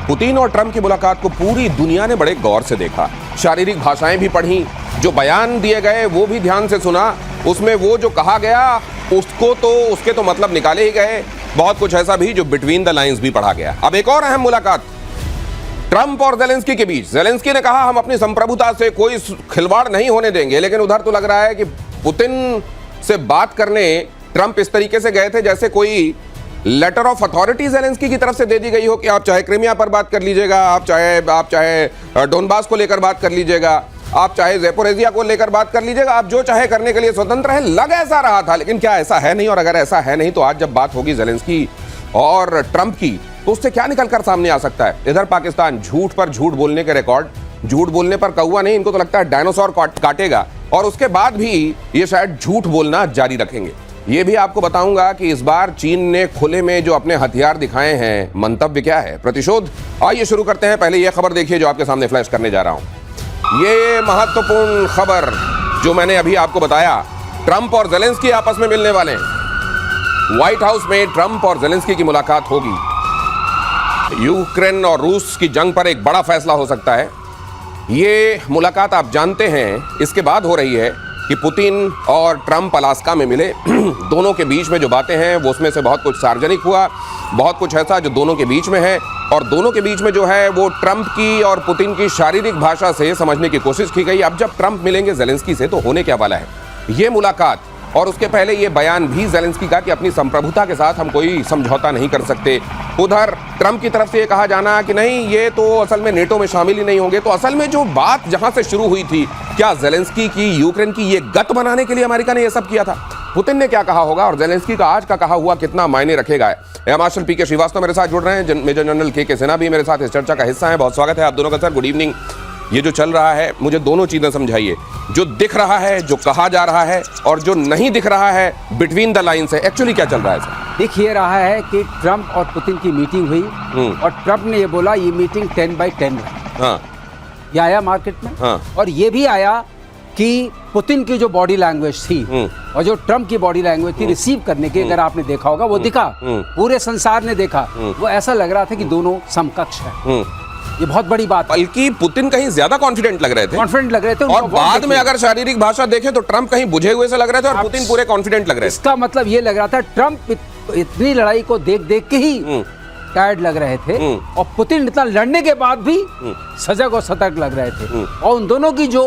Putin और Trump की मुलाकात को पूरी दुनिया ने बड़े गौर से देखा, शारीरिक भाषाएं भी पढ़ी, जो बयान दिए गए वो भी ध्यान से सुना। उसमें वो जो कहा गया उसके तो मतलब निकाले ही गए, बहुत कुछ ऐसा भी जो बिटवीन द लाइंस भी पढ़ा गया। अब एक और अहम मुलाकात ट्रंप और जेलेंस्की के बीच। जेलेंस्की ने कहा हम अपनी संप्रभुता से कोई खिलवाड़ नहीं होने देंगे, लेकिन उधर तो लग रहा है कि पुतिन से बात करने ट्रंप इस तरीके से गए थे जैसे कोई लेटर ऑफ अथॉरिटी जेलेंस्की की तरफ से दे दी गई हो कि आप चाहे क्रीमिया पर बात कर लीजिएगा, आप चाहे डोनबास को लेकर बात कर लीजिएगा, आप चाहे ज़ेपोरिज़िया को लेकर बात कर लीजिएगा, आप जो चाहे करने के लिए स्वतंत्र हैं। लग ऐसा रहा था, लेकिन क्या ऐसा है नहीं? और अगर ऐसा है नहीं तो आज जब बात होगी जेलेंस्की और ट्रंप की तो उससे क्या निकल कर सामने आ सकता है? इधर पाकिस्तान झूठ पर झूठ बोलने के रिकॉर्ड, झूठ बोलने पर कौवा नहीं, इनको तो लगता है डायनासोर काटेगा, और उसके बाद भी ये शायद झूठ बोलना जारी रखेंगे। ये भी आपको बताऊंगा कि इस बार चीन ने खुले में जो अपने हथियार दिखाए हैं, मंतव्य क्या है, प्रतिशोध। आइए शुरू करते हैं। पहले यह खबर देखिए जो आपके सामने फ्लैश करने जा रहा हूं। ये महत्वपूर्ण खबर जो मैंने अभी आपको बताया, ट्रंप और जेलेंस्की आपस में मिलने वाले हैं। व्हाइट हाउस में ट्रंप और जेलेंस्की की मुलाकात होगी। यूक्रेन और रूस की जंग पर एक बड़ा फैसला हो सकता है। ये मुलाकात आप जानते हैं इसके बाद हो रही है कि पुतिन और ट्रंप अलास्का में मिले। दोनों के बीच में जो बातें हैं वो उसमें से बहुत कुछ सार्वजनिक हुआ, बहुत कुछ ऐसा जो दोनों के बीच में है, और दोनों के बीच में जो है वो ट्रंप की और पुतिन की शारीरिक भाषा से समझने की कोशिश की गई। अब जब ट्रंप मिलेंगे जेलेंस्की से तो होने क्या वाला है ये मुलाकात, और उसके पहले ये बयान भी जेलेंस्की का कि अपनी संप्रभुता के साथ हम कोई समझौता नहीं कर सकते। उधर ट्रंप की तरफ से ये कहा जाना कि नहीं ये तो असल में नेटो में शामिल ही नहीं होंगे। तो असल में जो बात जहां से शुरू हुई थी, क्या जेलेंस्की की यूक्रेन की ये गत बनाने के लिए अमेरिका ने ये सब किया था? पुतिन ने क्या कहा होगा और जेलेंस्की का आज का कहा हुआ कितना मायने रखेगा? एयर मार्शल पीके श्रीवास्तव मेरे साथ जुड़ रहे हैं, मेजर जनरल के सिन्हा भी मेरे साथ इस चर्चा का हिस्सा है। बहुत स्वागत है आप दोनों का सर, गुड इवनिंग। ये जो चल रहा है मुझे दोनों चीजें समझाइए, जो दिख रहा है, जो कहा जा रहा है, और जो नहीं दिख रहा है बिटवीन द लाइंस है, एक्चुअली क्या चल रहा है सर? दिख ये रहा है कि ट्रंप और पुतिन की मीटिंग हुई और ट्रंप ने ये बोला ये मीटिंग 10/10 है। हाँ, ये आया मार्केट में। हाँ। और ये भी आया कि पुतिन की जो बॉडी लैंग्वेज थी और जो ट्रंप की बॉडी लैंग्वेज थी रिसीव करने की, अगर आपने देखा होगा वो दिखा, पूरे संसार ने देखा, वो ऐसा लग रहा था कि दोनों समकक्ष है। ये बहुत बड़ी बात, बल्कि पुतिन कहीं ज्यादा कॉन्फिडेंट लग रहे थे, और बाद में अगर शारीरिक भाषा देखें तो ट्रंप कहीं बुझे हुए से लग रहे थे और पुतिन पूरे कॉन्फिडेंट लग रहे थे। इसका मतलब ये लग रहा था ट्रंप इतनी लड़ाई को देख देख के ही टायर्ड लग रहे थे, और पुतिन इतना लड़ने के बाद भी सजग और सतर्क लग रहे थे। और उन दोनों की जो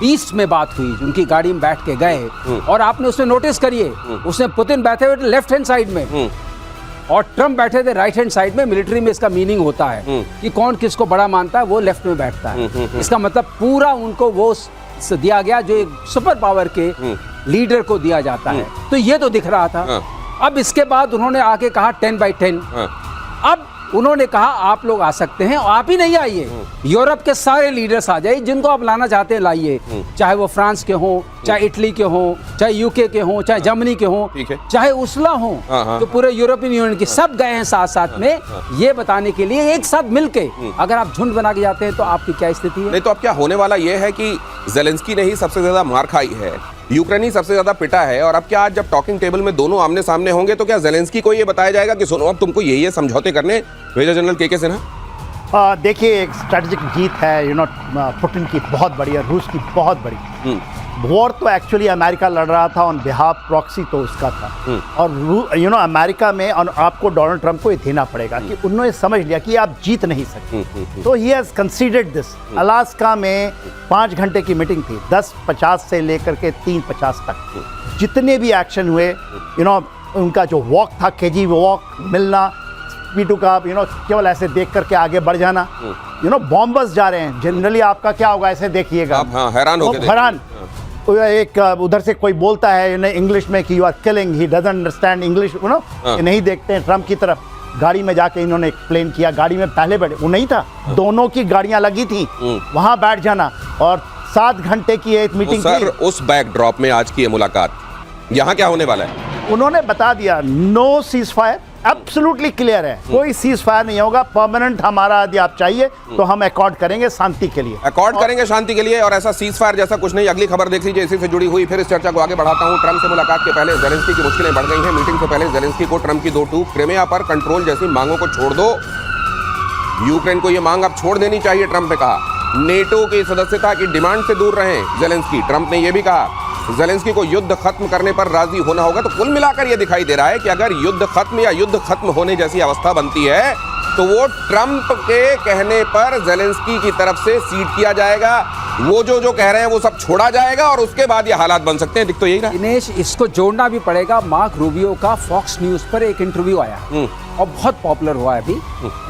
ईस्ट में बात हुई, उनकी गाड़ी में बैठ के गए, और आपने उसमें नोटिस करिए, उसमें पुतिन बैठे हुए थे लेफ्ट हैंड साइड में और ट्रंप बैठे थे राइट हैंड साइड में। मिलिट्री में इसका मीनिंग होता है कि कौन किसको बड़ा मानता है वो लेफ्ट में बैठता है। इसका मतलब पूरा उनको वो दिया गया जो एक सुपर पावर के लीडर को दिया जाता है। तो ये तो दिख रहा था। अब इसके बाद उन्होंने आके कहा 10/10। अब उन्होंने कहा आप लोग आ सकते हैं, और आप ही नहीं आइए, यूरोप के सारे लीडर्स आ जाइए, जिनको आप लाना चाहते हैं लाइए, चाहे वो फ्रांस के हों, चाहे इटली के हों, चाहे यूके के हों, चाहे जर्मनी के हों, चाहे उसला हों, तो पूरे यूरोपियन यूनियन के सब गए हैं साथ साथ में ये बताने के लिए, एक साथ मिलके। अगर आप झुंड बना के जाते हैं तो आपकी क्या स्थिति है? नहीं तो अब क्या होने वाला ये है कि जेलेंस्की ने ही सबसे ज्यादा मार खाई है, यूक्रेन ही सबसे ज्यादा पिटा है, और अब क्या आज जब टॉकिंग टेबल में दोनों आमने सामने होंगे तो क्या जेलेंस्की को ये बताया जाएगा कि सुनो अब तुमको ये समझौते करने? मेजर जनरल के सिन्हा, देखिए एक स्ट्रेटेजिक जीत है पुतिन की बहुत बड़ी, और रूस की बहुत बड़ी। वॉर तो एक्चुअली अमेरिका लड़ रहा था ऑन बिहाफ, प्रॉक्सी तो उसका था, और अमेरिका में और आपको डोनाल्ड ट्रंप को ये देना पड़ेगा कि उन्होंने समझ लिया कि आप जीत नहीं सकते। तो he has considered this. Alaska में 5 घंटे की मीटिंग थी, 10:50 से लेकर के 3:50 तक जितने भी एक्शन हुए, उनका जो वॉक था, केजी वॉक, मिलना, P2 का केवल ऐसे देख करके आगे बढ़ जाना, बॉम्बर्स जा रहे हैं, जनरली आपका क्या होगा ऐसे देखिएगा, हैरान हो गए, हैरान। एक उधर से कोई बोलता है इंग्लिश में कि you are killing, he doesn't understand English, नहीं देखते हैं ट्रंप की तरफ। गाड़ी में जाके इन्होंने एक्सप्लेन किया, गाड़ी में पहले बैठे, वो नहीं था, दोनों की गाड़ियां लगी थी, वहां बैठ जाना, और 7 घंटे की एक मीटिंग थी। उस बैकड्रॉप में आज की ये मुलाकात, यहाँ क्या होने वाला है? उन्होंने बता दिया no ceasefire, absolutely clear है, कोई सीज फायर नहीं होगा, परमानेंट हमारा यदि आप चाहिए तो हम अकॉर्ड करेंगे शांति के लिए, अकॉर्ड करेंगे शांति के लिए, और ऐसा सीज फायर जैसा कुछ नहीं। अगली खबर देख लीजिए, इसी से जुड़ी हुई। फिर इस चर्चा को आगे बढ़ाता हूं। ट्रंप से मुलाकात के पहले जेलेंस्की की मुश्किलें बढ़ गई हैं। मीटिंग से पहले जेलेंस्की को ट्रंप की 2 टूक क्रीमिया पर कंट्रोल जैसी मांगों को छोड़ दो, यूक्रेन को ये मांग अब छोड़ देनी चाहिए, ट्रंप ने कहा। नेटो की सदस्यता की डिमांड से दूर रहें ज़ेलेंस्की। ट्रंप ने यह भी कहा ज़ेलेंस्की को युद्ध खत्म करने पर राजी होना होगा। तो कुल मिलाकर यह दिखाई दे रहा है कि अगर युद्ध खत्म या युद्ध खत्म होने जैसी अवस्था बनती है तो वो ट्रंप के कहने पर ज़ेलेंस्की की तरफ से सीट किया जाएगा। वो जो कह रहे हैं वो सब छोड़ा जाएगा और उसके बाद ये हालात बन सकते हैं। दिख तो यही रहा। दिनेश, इसको जोड़ना भी पड़ेगा। मार्क रूबियो का फॉक्स न्यूज पर एक इंटरव्यू आया और बहुत पॉपुलर हुआ है अभी।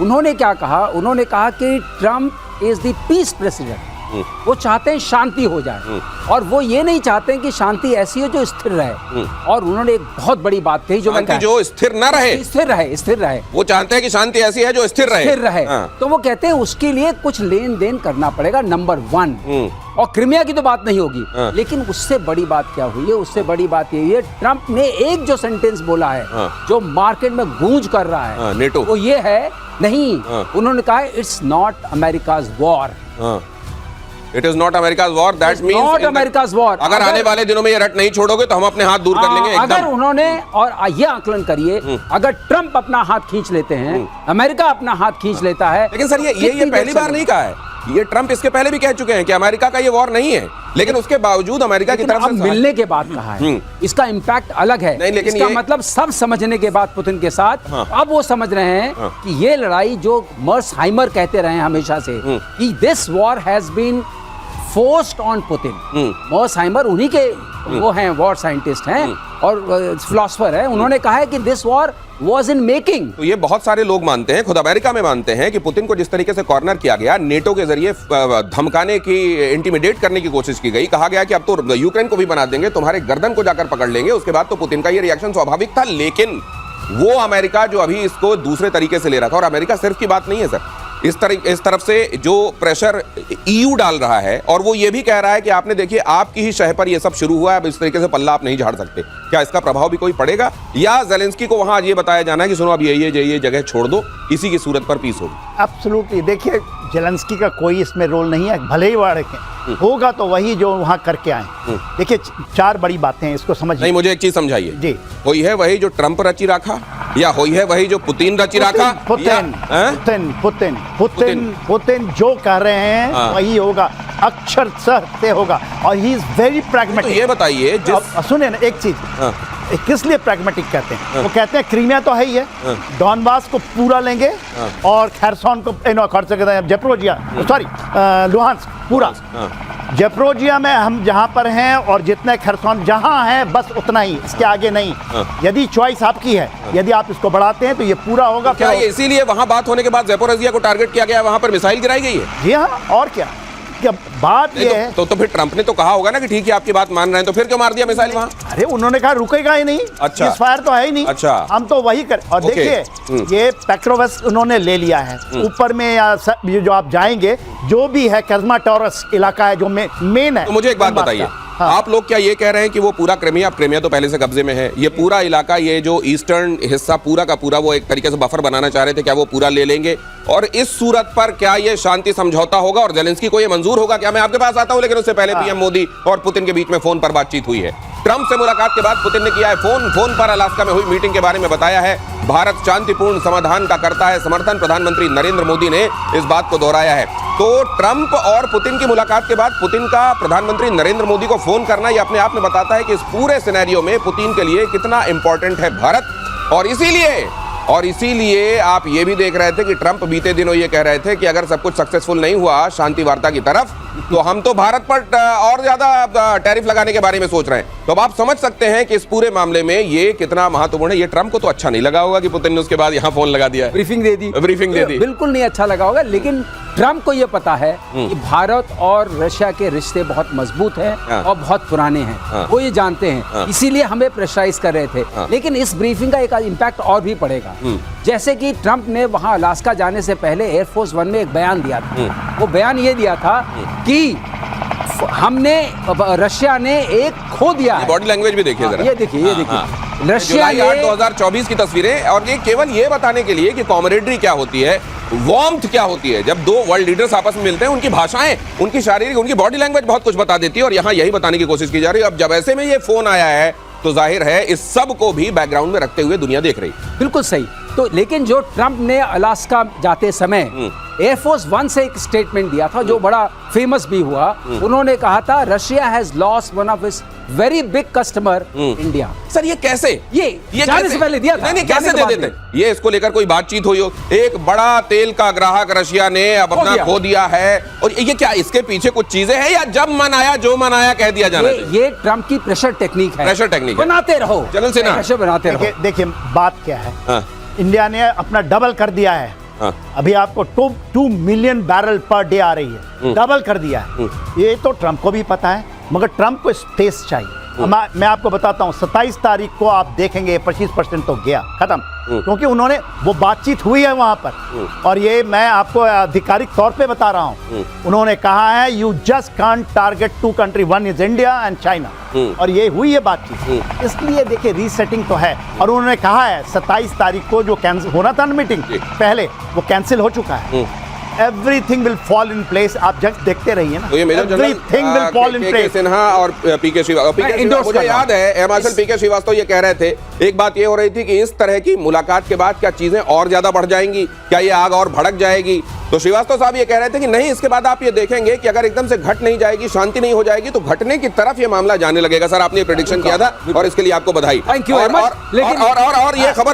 उन्होंने क्या कहा? उन्होंने कहा कि Trump is the peace president. वो चाहते हैं शांति हो जाए और वो ये नहीं चाहते हैं कि शांति ऐसी हो जो स्थिर रहे। और उन्होंने एक बहुत बड़ी बात कही जो शांति जो स्थिर न रहे, स्थिर रहे। वो चाहते हैं कि शांति ऐसी है जो स्थिर रहे। हाँ। तो वो कहते हैं उसके लिए कुछ लेन देन करना पड़ेगा, नंबर 1। और क्रिमिया की तो बात नहीं होगी। हाँ। लेकिन उससे बड़ी बात क्या हुई है? उससे बड़ी बात ये है, ट्रंप ने एक जो सेंटेंस बोला है जो मार्केट में गूंज कर रहा है, नेटो, वो ये है नहीं। उन्होंने कहा it's not America's war. It is not America's war. That means not America's war. अगर आने वाले दिनों में ये रट नहीं छोड़ोगे तो हम अपने हाथ दूर कर लेंगे एकदम। अगर उन्होंने, और ये आकलन करिए, अगर ट्रंप अपना हाथ खींच लेते हैं, अमेरिका अपना हाथ खींच लेता है। लेकिन सर ये पहली बार नहीं कहा है। ये ट्रंप इसके पहले भी कह चुके हैं कि अमेरिका का ये वॉर नहीं है, लेकिन उसके बावजूद अमेरिका की तरफ से मिलने के बाद कहा है। इसका इम्पैक्ट अलग है। नहीं, लेकिन इसका मतलब सब समझने के बाद पुतिन के साथ अब वो समझ रहे हैं कि ये लड़ाई जो मर्सहाइमर कहते रहे हमेशा से कि this war has been forced on Putin. Mearsheimer उन्हीं के वो हैं, वॉर साइंटिस्ट हैं और फिलोसोफर हैं। उन्होंने कहा है कि this war was in making। तो ये बहुत सारे लोग मानते हैं, खुद अमेरिका में मानते हैं कि पुतिन को जिस तरीके से कॉर्नर किया गया, नेटो के जरिए धमकाने की, इंटिमिडेट करने की कोशिश की गई, कहा गया कि अब तो यूक्रेन को भी बना देंगे, तुम्हारे गर्दन को जाकर पकड़ लेंगे। उसके बाद तो पुतिन का ये रिएक्शन स्वाभाविक था। लेकिन वो अमेरिका जो अभी इसको दूसरे तरीके से ले रहा था, और अमेरिका सिर्फ की बात नहीं है सर, इस तरफ से जो प्रेशर ईयू डाल रहा है, और वो ये भी कह रहा है कि आपने देखिए आपकी ही शह पर ये सब शुरू हुआ है, अब इस तरीके से पल्ला आप नहीं झाड़ सकते। क्या इसका प्रभाव भी कोई पड़ेगा, या ज़ेलेंस्की को वहां ये बताया जाना है कि सुनो अब ये जगह छोड़ दो, इसी की सूरत पर पीस होगी? एब्सोल्युटली। देखिए, ज़ेलेंस्की का कोई इसमें रोल नहीं है, भले ही वाड़े होगा तो वही जो वहां करके आए। देखिए, 4 बड़ी बातें हैं, इसको समझिए। नहीं, मुझे एक चीज समझाइए जी। हुई है वही जो ट्रंप रची रखा, या हुई है वही जो पुतिन रची रखा? पुतिन जो कह रहे हैं वही होगा, अक्षरशः से होगा। और ही इज वेरी प्रैग्मेटिक। तो ये बताइए, सुनिए ना एक चीज, किस लिए प्रैग्मेटिक कहते हैं? वो कहते हैं क्रीमिया तो है ही है, डॉनबास को पूरा लेंगे और खैरसोन को, ज़ेपोरिजिया, सॉरी लुहांस्क पूरा। ज़ेपोरिजिया में हम जहां पर हैं और जितने खैरसोन जहां है बस उतना ही, इसके आगे नहीं। यदि चॉइस आपकी है, यदि आप इसको बढ़ाते हैं तो ये पूरा होगा। क्या ये इसीलिए वहां बात होने के बाद ज़ेपोरिजिया को टारगेट किया गया, वहां पर मिसाइल गिराई गई है? जी हाँ, और क्या बात ये है। तो फिर ट्रंप ने तो कहा होगा ना कि ठीक है आपकी बात मान रहे हैं, तो फिर क्यों मार दिया मिसाइल वहां? अरे उन्होंने कहा रुकेगा ही नहीं। अच्छा, फायर तो है ही नहीं। अच्छा, हम तो वही कर। और देखिए, ये पेट्रोवेस उन्होंने ले लिया है ऊपर में, या जो आप जाएंगे जो भी है कर्जमाटोरस इलाका है जो मेन है। तो मुझे एक बात बताइए, आप लोग क्या ये कह रहे हैं कि वो पूरा क्रीमिया तो पहले से कब्जे में है, ये पूरा इलाका, ये जो ईस्टर्न हिस्सा पूरा का पूरा वो एक तरीके से बफर बनाना चाह रहे थे, क्या वो पूरा ले लेंगे? और इस सूरत पर क्या ये शांति समझौता होगा और ज़ेलेंस्की को ये मंजूर होगा? क्या मैं आपके पास आता हूं, लेकिन उससे पहले पीएम मोदी और पुतिन के बीच में फोन पर बातचीत हुई है। ट्रंप से मुलाकात के बाद पुतिन ने किया है फोन पर अलास्का में हुई मीटिंग के बारे में बताया है। भारत शांतिपूर्ण समाधान का करता है समर्थन, प्रधानमंत्री नरेंद्र मोदी ने इस बात को दोहराया है। तो ट्रंप और पुतिन की मुलाकात के बाद पुतिन का प्रधानमंत्री नरेंद्र मोदी को फोन करना, ये अपने आप में बताता है कि इस पूरे सिनेरियो में पुतिन के लिए कितना इंपॉर्टेंट है भारत। और इसीलिए आप ये भी देख रहे थे कि ट्रंप बीते दिनों ये कह रहे थे कि अगर सब कुछ सक्सेसफुल नहीं हुआ शांति वार्ता की तरफ, तो हम तो भारत पर और ज्यादा टैरिफ लगाने के बारे में सोच रहे हैं। तो अब आप समझ सकते हैं कि इस पूरे मामले में ये कितना महत्वपूर्ण है। ये ट्रंप को तो अच्छा नहीं लगा होगा कि पुतिन ने उसके बाद यहाँ फोन लगा दिया, ब्रीफिंग दे दी। बिल्कुल नहीं अच्छा लगा होगा, लेकिन ट्रंप को यह पता है कि भारत और रशिया के रिश्ते बहुत मजबूत हैं और बहुत पुराने हैं। वो ये जानते हैं, इसीलिए हमें प्रेशराइज कर रहे थे। लेकिन इस ब्रीफिंग का एक इम्पैक्ट और भी पड़ेगा। जैसे कि ट्रंप ने वहां अलास्का जाने से पहले एयरफोर्स 1 में एक बयान दिया था। वो बयान ये दिया था कि रशिया ने एक खो दिया है। बॉडी लैंग्वेज भी देखिए जरा, ये देखिए रशिया ने 2024 की तस्वीरें, और ये केवल ये बताने के लिए कि कॉमरेडरी क्या होती है, वार्मथ क्या होती है। जब 2 वर्ल्ड लीडर्स आपस में मिलते हैं, उनकी भाषाएं, उनकी शारीरिक, उनकी बॉडी लैंग्वेज बहुत कुछ बता देती है, और यहाँ यही बताने की कोशिश की जा रही है। अब जब ऐसे में ये फोन आया है तो जाहिर है इस सब को भी बैकग्राउंड में रखते हुए दुनिया देख रही। बिल्कुल सही। तो लेकिन जो ट्रंप ने अलास्का जाते समय एयरफोर्स वन से एक स्टेटमेंट दिया था जो बड़ा फेमस भी हुआ। उन्होंने कहा था Russia has lost one of its very big customer India. Sir ये कैसे ये जाने कैसे? से पहले दिया था। नहीं जाने कैसे के दे बाद देते? ये इसको लेकर कोई बातचीत हुई हो? एक बड़ा तेल का ग्राहक रशिया ने अब अपना खो दिया है, और ये क्या इसके पीछे कुछ चीजें हैं या जब मन आया जो मन आया कह दिया जाना चाहिए? ये ट्रम्प की प्रेशर टेक्निक है। प्रेशर टेक्निक है। बनाते रहो जनरल सिन्हा। प्रेशर बनाते रहो। देखिए बात क्या है, हाँ। इंडिया ने अपना डबल कर दिया है। हाँ। अभी आपको 2 मिलियन बैरल पर डे आ रही है, डबल कर दिया है। ये तो ट्रंप को भी पता है, मगर ट्रंप को स्पेस चाहिए। मैं आपको बताता हूं 27 तारीख को आप देखेंगे 25% तो गया खत्म, क्योंकि उन्होंने वो बातचीत हुई है वहां पर। और ये मैं आपको आधिकारिक तौर पे बता रहा हूं, उन्होंने कहा है you just can't target 2 country, one is India and China, और ये हुई है बातचीत। इसलिए देखिए रीसेटिंग तो है, और उन्होंने कहा है 27 तारीख को जो कैंसिल होना था ना मीटिंग पहले, वो कैंसिल हो चुका है। Everything will fall in place। आप जस्ट देखते रहिए ना, तो ये major general Everything will fall in के place। सिन्हा और पीके श्रीवास्तव, मुझे याद है एयर मार्शल पीके श्रीवास्तव ये कह रहे थे, एक बात ये हो रही थी कि इस तरह की मुलाकात के बाद क्या चीजें और ज्यादा बढ़ जाएंगी, क्या ये आग और भड़क जाएगी? तो श्रीवास्तव साहब ये कह रहे थे कि नहीं, इसके बाद आप ये देखेंगे कि अगर एकदम से घट नहीं जाएगी, शांति नहीं हो जाएगी, तो घटने की तरफ ये मामला जाने लगेगा। सर आपने ये प्रेडिक्शन किया था और इसके लिए आपको बधाई। Thank you very much। और ये खबर